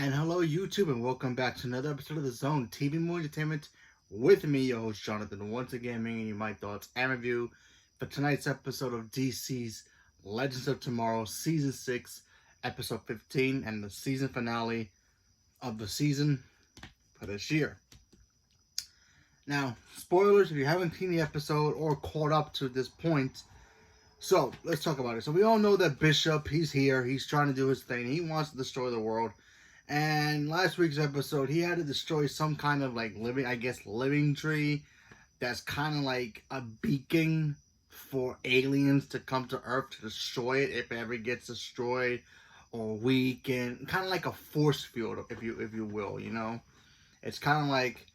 And hello, YouTube, and welcome back to another episode of the Zone TV Movie Entertainment with me, your host Jonathan. Once again, bringing you my thoughts and review for tonight's episode of DC's Legends of Tomorrow, Season 6, Episode 15, and the season finale of the season for this year. Now, spoilers if you haven't seen the episode or caught up to this point. So, let's talk about it. So, we all know that Bishop, he's here, he's trying to do his thing, he wants to destroy the world. And last week's episode, he had to destroy some kind of living tree that's kind of like a beacon for aliens to come to Earth to destroy it if it ever gets destroyed or weakened. Kind of like a force field, if you will. It's kind of like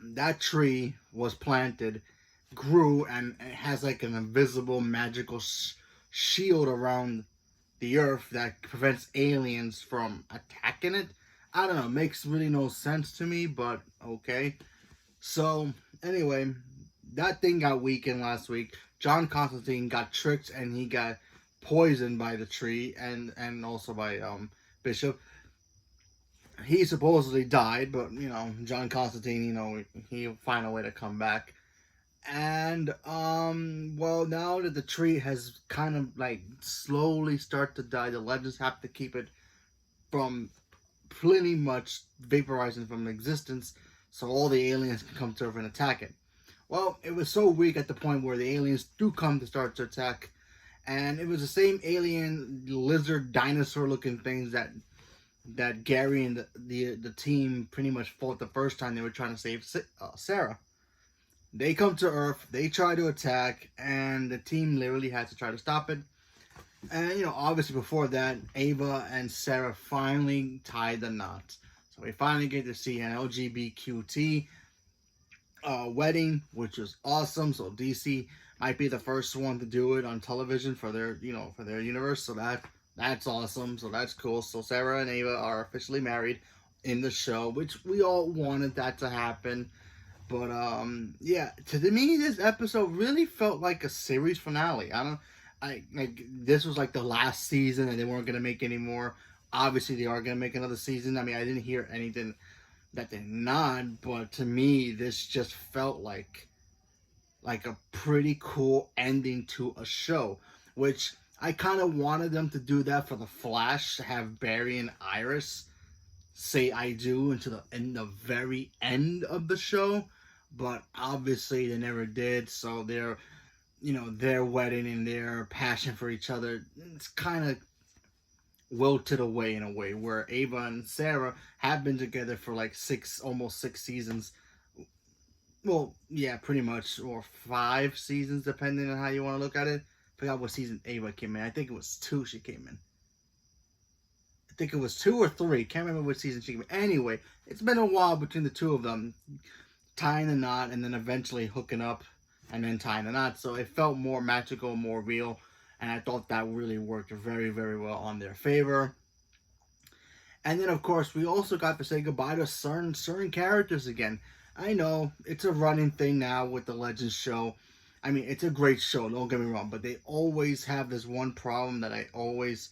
that tree was planted, grew, and it has like an invisible magical shield around the Earth that prevents aliens from attacking it. I don't know, makes really no sense to me, but okay. So anyway, that thing got weakened last week. John Constantine got tricked and he got poisoned by the tree and also by Bishop. He supposedly died, but John Constantine, he'll find a way to come back. And well, now that the tree has kind of like slowly start to die, the legends have to keep it from pretty much vaporizing from existence, so all the aliens can come to Earth and attack it. Well, it was so weak at the point where the aliens do come to start to attack, and it was the same alien lizard dinosaur looking things that Gary and the team pretty much fought the first time they were trying to save Sarah. They come to Earth, they try to attack, and the team literally had to try to stop it. And, obviously before that, Ava and Sarah finally tied the knot. So we finally get to see an LGBTQT wedding, which was awesome. So DC might be the first one to do it on television for their universe. So that's awesome. So that's cool. So Sarah and Ava are officially married in the show, which we all wanted that to happen. But yeah, to me, this episode really felt like a series finale. This was like the last season, and they weren't gonna make any more. Obviously, they are gonna make another season. I mean, I didn't hear anything that they're not, but to me, this just felt like a pretty cool ending to a show, which I kind of wanted them to do that for the Flash, to have Barry and Iris say "I do" in the very end of the show. But obviously they never did, so their wedding and their passion for each other, it's kind of wilted away in a way, where Ava and Sarah have been together for like almost 6 seasons. Well, yeah, pretty much, or 5 seasons, depending on how you want to look at it. I forgot what season Ava came in. I think it was 2 she came in. I think it was 2 or 3. Can't remember which season she came in. Anyway, it's been a while between the two of them tying the knot and then eventually hooking up and then tying the knot. So it felt more magical, more real, and I thought that really worked very, very well on their favor. And then, of course, we also got to say goodbye to certain characters again. I know it's a running thing now with the Legends show. I mean, it's a great show, don't get me wrong, but they always have this one problem that I always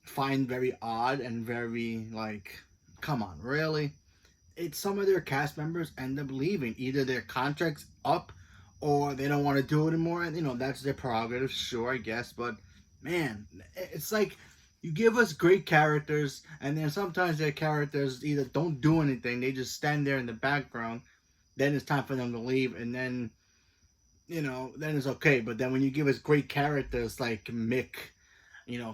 find very odd and very like, come on, really? It's some of their cast members end up leaving. Either their contract's up or they don't want to do it anymore. And, that's their prerogative, sure, I guess. But, man, it's like you give us great characters, and then sometimes their characters either don't do anything. They just stand there in the background. Then it's time for them to leave, and then, then it's okay. But then when you give us great characters like Mick,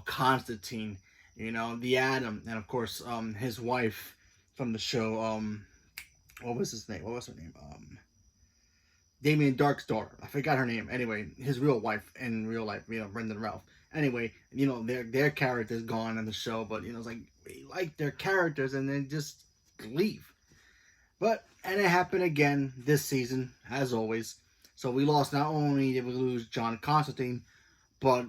Constantine, the Atom, and, of course, his wife from the show, what was his name? What was her name? Damien Dark's daughter. I forgot her name. Anyway, his real wife in real life, Brendan Ralph. Anyway, their character's gone in the show, but it's like we like their characters and then just leave. And it happened again this season, as always. So we lost, not only did we lose John Constantine, but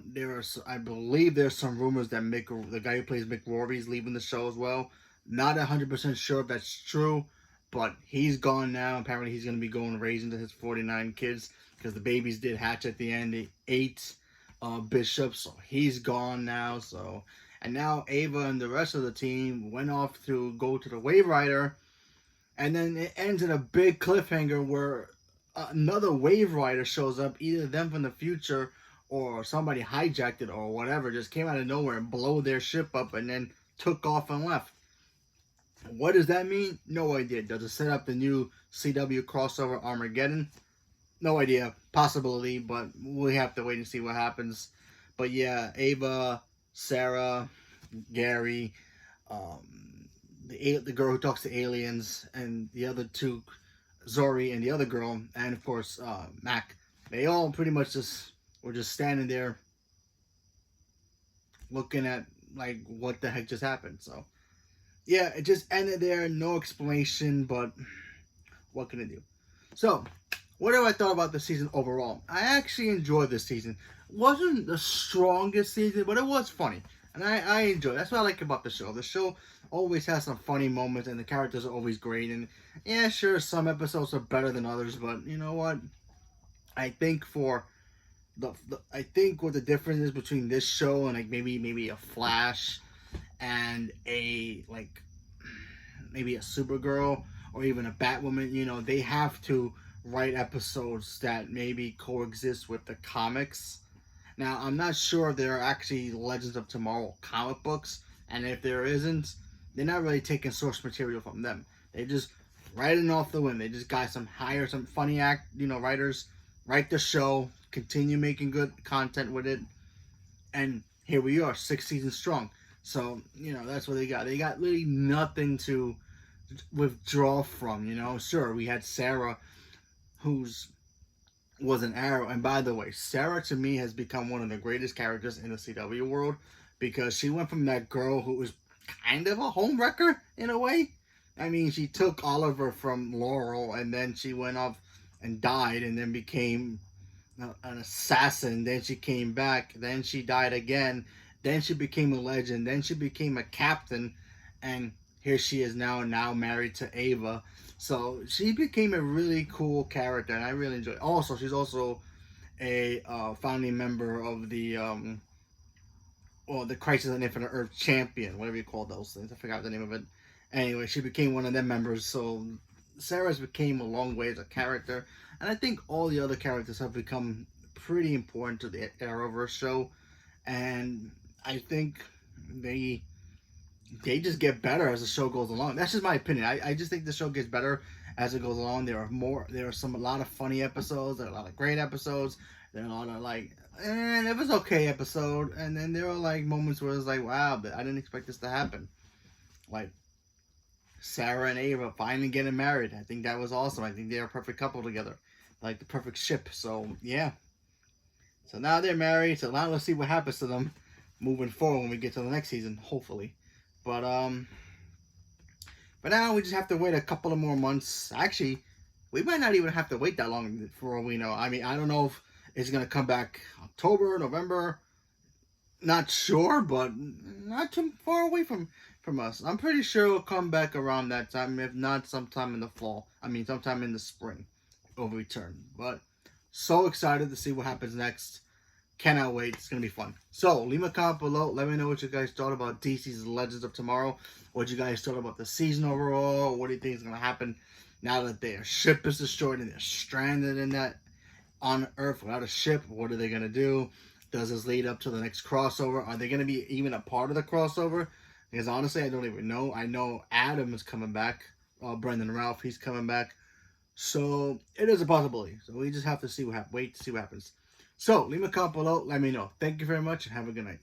I believe there's some rumors that the guy who plays Mick Rory, is leaving the show as well. Not 100% sure if that's true, but he's gone now. Apparently he's going to be going raising to his 49 kids, because the babies did hatch at the end. They ate Bishop, so he's gone now. So And now Ava and the rest of the team went off to go to the Wave Rider. And then it ends in a big cliffhanger where another Wave Rider shows up, either them from the future or somebody hijacked it or whatever, just came out of nowhere and blew their ship up and then took off and left. What does that mean? No idea. Does it set up the new CW crossover Armageddon? No idea. Possibility, but we have to wait and see what happens. But yeah, Ava, Sarah, Gary, the girl who talks to aliens, and the other two, Zori and the other girl, and of course Mac. They all pretty much just were just standing there, looking at like what the heck just happened. So yeah, it just ended there. No explanation, but what can I do? So, what have I thought about the season overall? I actually enjoyed this season. Wasn't the strongest season, but it was funny. And I enjoy it. That's what I like about the show. The show always has some funny moments, and the characters are always great. And yeah, sure, some episodes are better than others, but you know what? I think for I think what the difference is between this show and like maybe a Flash and a like maybe a Supergirl or even a Batwoman, you know, they have to write episodes that maybe coexist with the comics. Now, I'm not sure if there are actually Legends of Tomorrow comic books, and if there isn't, they're not really taking source material from them. They just writing off the whim. They just got hire some funny writers, write the show, continue making good content with it, and here we are, 6 seasons strong. So, you know, that's what they got. They got really nothing to withdraw from, you know. Sure, we had Sarah, who's was an Arrow. And by the way, Sarah to me has become one of the greatest characters in the CW world, because she went from that girl who was kind of a homewrecker in a way. I mean, she took Oliver from Laurel, and then she went off and died, and then became an assassin. Then she came back. Then she died again. Then she became a legend. Then she became a captain, and here she is now married to Ava. So she became a really cool character, and I really enjoy it. Also, she's also a founding member of the the Crisis on Infinite Earth champion, whatever you call those things. I forgot the name of it. Anyway, she became one of them members. So Sarah's became a long way as a character, and I think all the other characters have become pretty important to the Arrowverse show, and I think they just get better as the show goes along. That's just my opinion. I just think the show gets better as it goes along. There are a lot of funny episodes. There are a lot of great episodes. There are a lot of like, it was okay episode. And then there are like moments where it's like, wow, I didn't expect this to happen. Like Sarah and Ava finally getting married. I think that was awesome. I think they're a perfect couple together. Like the perfect ship. So yeah. So now they're married. So now let's see what happens to them moving forward when we get to the next season, hopefully. But now we just have to wait a couple of more months. Actually, we might not even have to wait that long for all we know. I mean, I don't know if it's gonna come back October, November. Not sure, but not too far away from us. I'm pretty sure it'll come back around that time, if not sometime in the fall. I mean, sometime in the spring, it'll return. But so excited to see what happens next. Cannot wait. It's going to be fun. So, leave a comment below. Let me know what you guys thought about DC's Legends of Tomorrow. What you guys thought about the season overall. What do you think is going to happen now that their ship is destroyed and they're stranded on Earth without a ship? What are they going to do? Does this lead up to the next crossover? Are they going to be even a part of the crossover? Because honestly, I don't even know. I know Adam is coming back. Brendan Ralph, he's coming back. So, it is a possibility. So, we just have to wait to see what happens. So, leave a comment below. Let me know. Thank you very much, and have a good night.